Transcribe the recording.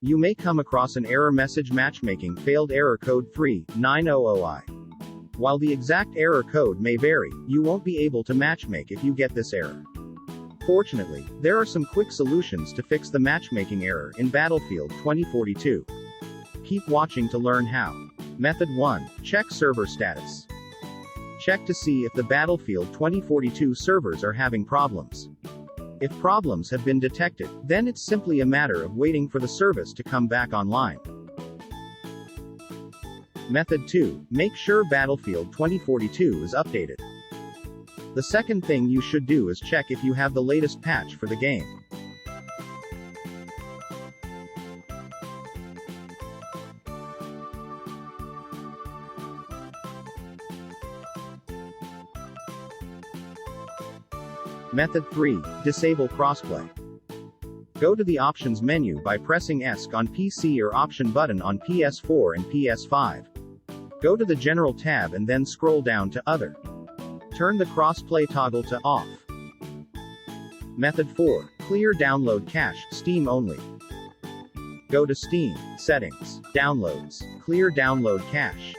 You may come across an error message: matchmaking failed, error code 3900I. While the exact error code may vary, you won't be able to matchmake if you get this error. Fortunately, there are some quick solutions to fix the matchmaking error in Battlefield 2042. Keep watching to learn how. Method 1. Check server status. Check to see if the Battlefield 2042 servers are having problems. If problems have been detected, then it's simply a matter of waiting for the service to come back online. Method 2. Make sure Battlefield 2042 is updated. The second thing you should do is check if you have the latest patch for the game. Method 3. Disable crossplay. Go to the Options menu by pressing ESC on PC or Option button on PS4 and PS5. Go to the General tab and then scroll down to Other. Turn the crossplay toggle to Off. Method 4. Clear download cache, Steam only. Go to Steam, Settings, Downloads, Clear download cache.